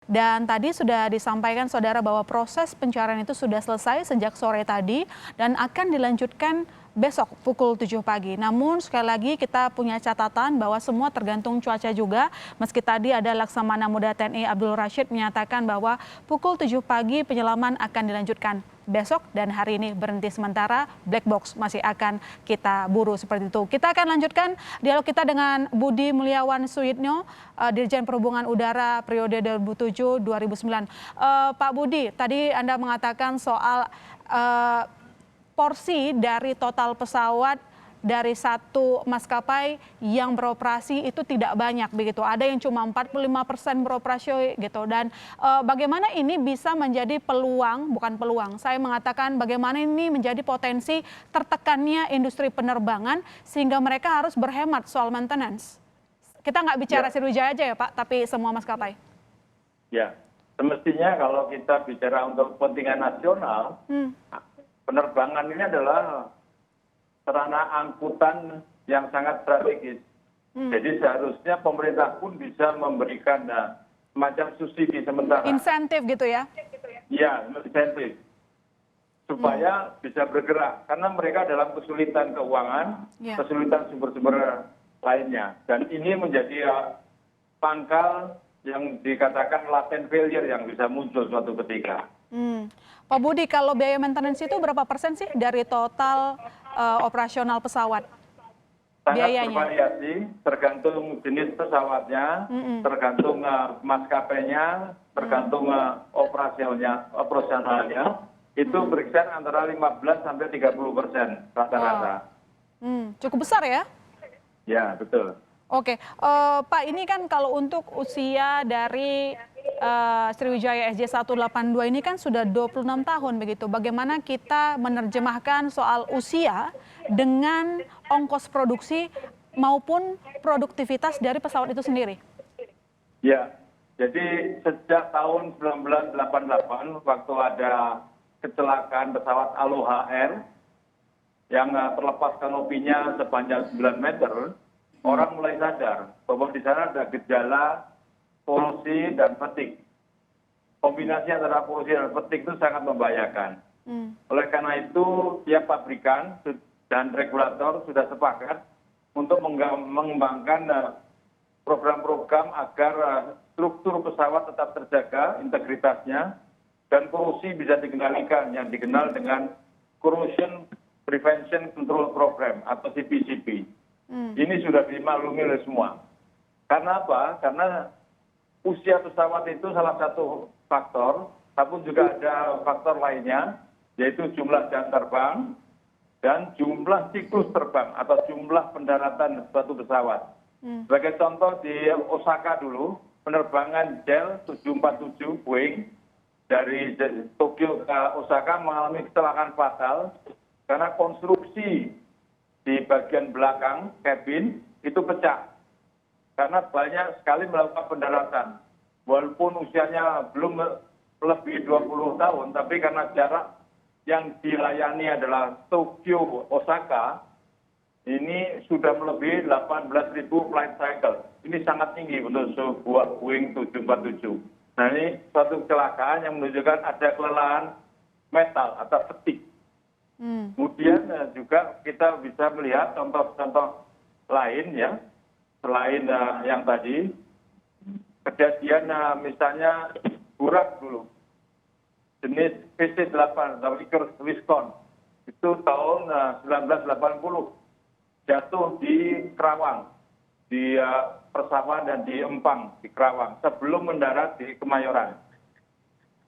Dan tadi sudah disampaikan saudara bahwa proses pencarian itu sudah selesai sejak sore tadi dan akan dilanjutkan besok pukul 7 pagi. Namun sekali lagi kita punya catatan bahwa semua tergantung cuaca juga. Meski tadi ada Laksamana Muda TNI Abdul Rashid menyatakan bahwa pukul 7 pagi penyelaman akan dilanjutkan besok dan hari ini berhenti sementara, black box masih akan kita buru seperti itu. Kita akan lanjutkan dialog kita dengan Budi Mulyawan Suyitno, Dirjen Perhubungan Udara periode 2007-2009. Pak Budi, tadi Anda mengatakan soal porsi dari total pesawat dari satu maskapai yang beroperasi itu tidak banyak begitu. Ada yang cuma 45% beroperasi gitu. Dan bagaimana ini bisa menjadi peluang, bukan peluang, saya mengatakan bagaimana ini menjadi potensi tertekannya industri penerbangan sehingga mereka harus berhemat soal maintenance. Kita nggak bicara Sriwijaya aja ya Pak, tapi semua maskapai. Ya, semestinya kalau kita bicara untuk kepentingan nasional, penerbangan ini adalah sarana angkutan yang sangat strategis. Jadi seharusnya pemerintah pun bisa memberikan semacam subsidi sementara. Insentif gitu ya? Iya, insentif. Supaya bisa bergerak. Karena mereka dalam kesulitan keuangan, kesulitan sumber-sumber lainnya. Dan ini menjadi pangkal yang dikatakan latent failure yang bisa muncul suatu ketika. Pak Budi, kalau biaya maintenance itu berapa persen sih dari total operasional pesawat? Sangat bervariasi, tergantung jenis pesawatnya, tergantung maskapainya, tergantung operasionalnya. Itu berkisar antara 15 sampai 30% rata-rata. Cukup besar ya? Ya, betul. Oke, Pak, ini kan kalau untuk usia dari Sriwijaya SJ182 ini kan sudah 26 tahun begitu. Bagaimana kita menerjemahkan soal usia dengan ongkos produksi maupun produktivitas dari pesawat itu sendiri? Ya, jadi sejak tahun 1988 waktu ada kecelakaan pesawat Aloha Air yang terlepas kanopinya sepanjang 9 meter, orang mulai sadar bahwa di sana ada gejala polusi dan fatigue. Kombinasi antara polusi dan fatigue itu sangat membahayakan. Oleh karena itu, tiap pabrikan dan regulator sudah sepakat untuk mengembangkan program-program agar struktur pesawat tetap terjaga, integritasnya, dan polusi bisa dikendalikan, yang dikenal dengan Corrosion Prevention Control Program atau CPCP. Ini sudah dimaklumi oleh semua. Karena apa? Karena usia pesawat itu salah satu faktor, tapi juga ada faktor lainnya, yaitu jumlah jam terbang dan jumlah siklus terbang atau jumlah pendaratan suatu pesawat. Sebagai contoh di Osaka dulu, penerbangan JEL 747 Boeing dari Tokyo ke Osaka mengalami kecelakaan fatal karena konstruksi di bagian belakang kabin itu pecah. Karena banyak sekali melakukan pendaratan. Walaupun usianya belum lebih 20 tahun, tapi karena jarak yang dilayani adalah Tokyo Osaka, ini sudah melebihi 18.000 flight cycle. Ini sangat tinggi untuk sebuah Boeing 747. Nah, ini suatu kecelakaan yang menunjukkan ada kelelahan metal atau fatigue. Kemudian juga kita bisa melihat contoh-contoh lain ya, selain yang tadi, kejadian misalnya Burak dulu, jenis PC-8 atau Icarus Wisconsin, itu tahun 1980, jatuh di Kerawang, di Persawahan dan di Empang, di Kerawang, sebelum mendarat di Kemayoran.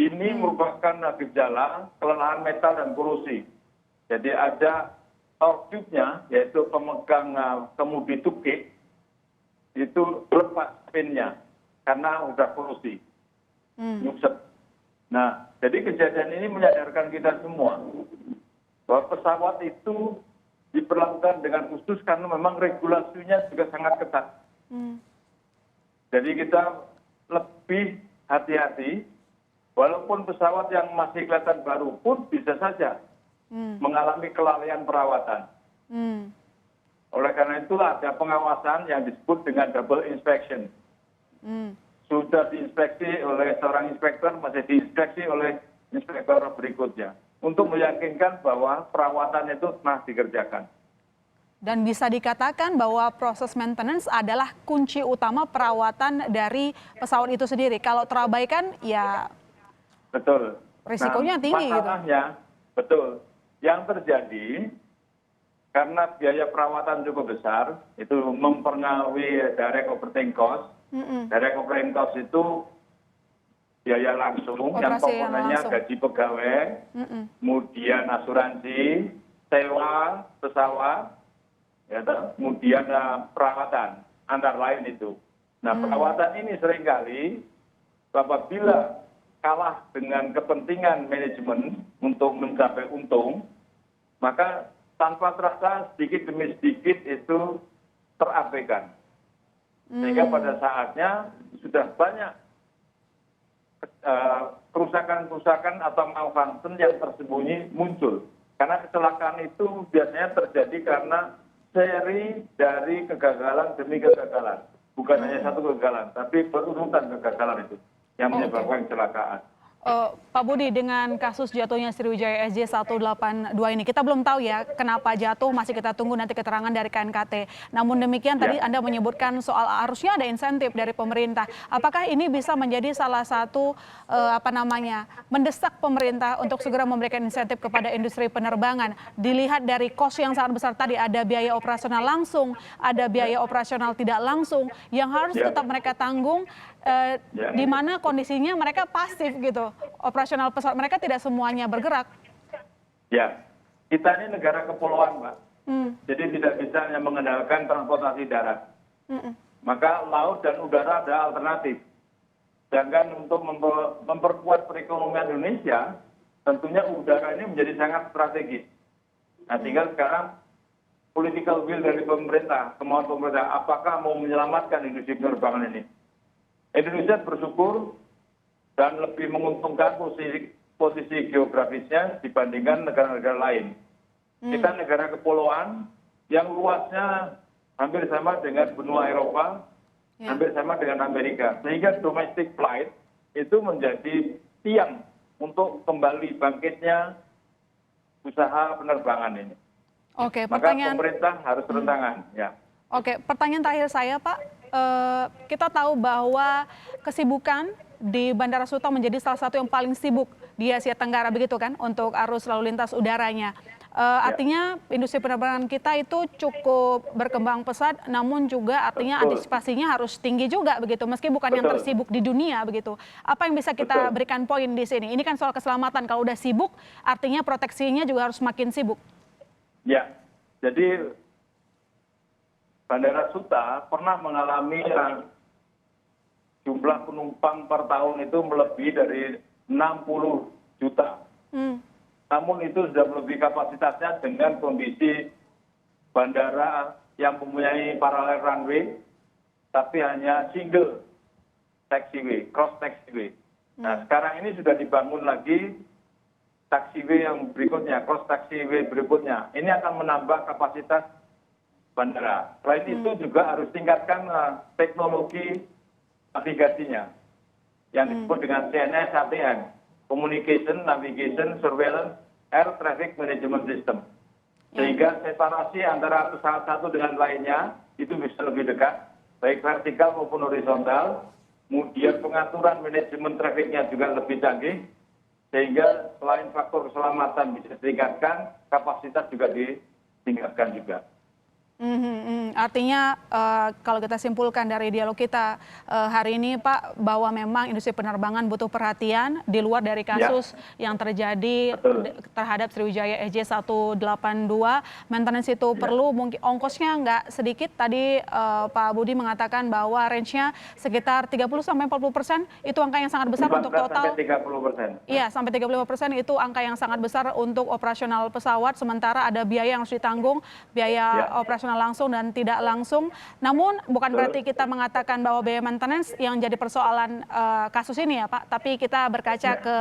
Ini merupakan gejala kelelahan metal dan korosi. Jadi ada torque tube-nya, yaitu pemegang kemudi tukik, itu lepas pinnya karena udah korosi, nyuset. Nah, jadi kejadian ini menyadarkan kita semua bahwa pesawat itu diperlakukan dengan khusus karena memang regulasinya juga sangat ketat. Jadi kita lebih hati-hati, walaupun pesawat yang masih kelihatan baru pun bisa saja mengalami kelalaian perawatan. Oleh karena itulah ada pengawasan yang disebut dengan double inspection. sudah diinspeksi oleh seorang inspektor, masih diinspeksi oleh inspektor berikutnya untuk meyakinkan bahwa perawatan itu pernah dikerjakan. Dan bisa dikatakan bahwa proses maintenance adalah kunci utama perawatan dari pesawat itu sendiri. Kalau terabaikan, ya Betul. risikonya tinggi gitu. Masalahnya, betul. Yang terjadi karena biaya perawatan cukup besar, itu mempengaruhi direct operating cost. Direct operating cost itu biaya langsung, yang Operasi yang komponennya langsung. gaji pegawai, kemudian asuransi, sewa pesawat, ya, kemudian perawatan, antara lain itu. Nah, perawatan ini seringkali apabila kalah dengan kepentingan manajemen untuk mencapai untung, maka tanpa terasa sedikit demi sedikit itu terabaikan. Sehingga pada saatnya sudah banyak kerusakan-kerusakan atau malfunction yang tersembunyi muncul. Karena kecelakaan itu biasanya terjadi karena seri dari kegagalan demi kegagalan. Bukan hanya satu kegagalan, tapi berurutan kegagalan itu yang menyebabkan kecelakaan. Pak Budi, dengan kasus jatuhnya Sriwijaya SJ182 ini, kita belum tahu ya kenapa jatuh, masih kita tunggu nanti keterangan dari KNKT. Namun demikian tadi Anda menyebutkan soal harusnya ada insentif dari pemerintah. Apakah ini bisa menjadi salah satu mendesak pemerintah untuk segera memberikan insentif kepada industri penerbangan? Dilihat dari kos yang sangat besar tadi, ada biaya operasional langsung, ada biaya operasional tidak langsung yang harus tetap mereka tanggung. Di mana kondisinya mereka pasif gitu, operasional pesawat mereka tidak semuanya bergerak. Ya, kita ini negara kepulauan, Mbak. Jadi tidak bisa hanya mengandalkan transportasi darat. Maka laut dan udara ada alternatif. Sedangkan untuk memperkuat perekonomian Indonesia, tentunya udara ini menjadi sangat strategis. Nah, tinggal sekarang political will dari pemerintah, kemauan pemerintah, apakah mau menyelamatkan industri penerbangan ini. Indonesia bersyukur dan lebih menguntungkan posisi geografisnya dibandingkan negara-negara lain. Kita negara kepulauan yang luasnya hampir sama dengan benua Eropa, hampir sama dengan Amerika. Sehingga domestic flight itu menjadi tiang untuk kembali bangkitnya usaha penerbangan ini. Oke, maka pemerintah harus turun tangan. Ya. Oke, pertanyaan terakhir saya, Pak. Kita tahu bahwa kesibukan di Bandara Suta menjadi salah satu yang paling sibuk di Asia Tenggara, begitu kan, untuk arus lalu lintas udaranya. Artinya industri penerbangan kita itu cukup berkembang pesat, namun juga artinya antisipasinya harus tinggi juga, begitu, meski bukan yang tersibuk di dunia, begitu. Apa yang bisa kita berikan poin di sini? Ini kan soal keselamatan, kalau udah sibuk, artinya proteksinya juga harus makin sibuk. Ya, jadi Bandara Suta pernah mengalami jumlah penumpang per tahun itu melebihi dari 60 juta. Namun itu sudah melebihi kapasitasnya dengan kondisi bandara yang mempunyai parallel runway, tapi hanya single taxiway, cross taxiway. Nah, sekarang ini sudah dibangun lagi taxiway yang berikutnya, cross taxiway berikutnya. Ini akan menambah kapasitas bandara. Selain itu juga harus tingkatkan teknologi navigasinya yang disebut dengan CNS ATM, Communication, Navigation, Surveillance, Air Traffic Management System. Sehingga separasi antara pesawat satu dengan lainnya itu bisa lebih dekat, baik vertikal maupun horizontal. Kemudian pengaturan manajemen trafiknya juga lebih canggih, sehingga selain faktor keselamatan bisa ditingkatkan, kapasitas juga ditingkatkan juga. Artinya kalau kita simpulkan dari dialog kita hari ini, Pak, bahwa memang industri penerbangan butuh perhatian di luar dari kasus yang terjadi terhadap Sriwijaya SJ182. Maintenance itu perlu, mungkin ongkosnya nggak sedikit. Tadi Pak Budi mengatakan bahwa range-nya sekitar 30-40%, itu angka yang sangat besar untuk total. 30%. Iya, sampai 35% itu angka yang sangat besar untuk operasional pesawat, sementara ada biaya yang harus ditanggung, biaya operasional operasional langsung dan tidak langsung. Namun bukan berarti kita mengatakan bahwa biaya maintenance yang jadi persoalan kasus ini ya Pak, tapi kita berkaca ke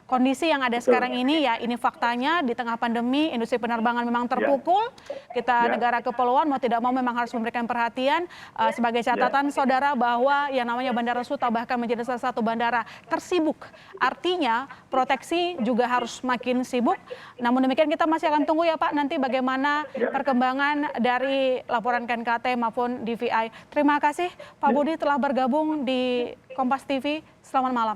kondisi yang ada sekarang ini ya, ini faktanya di tengah pandemi industri penerbangan memang terpukul. Kita negara kepulauan mau tidak mau memang harus memberikan perhatian. Sebagai catatan saudara bahwa yang namanya Bandara Suta bahkan menjadi salah satu bandara tersibuk. Artinya proteksi juga harus makin sibuk. Namun demikian kita masih akan tunggu ya Pak nanti bagaimana perkembangan dari laporan KNKT maupun DVI. Terima kasih Pak Budi telah bergabung di Kompas TV. Selamat malam.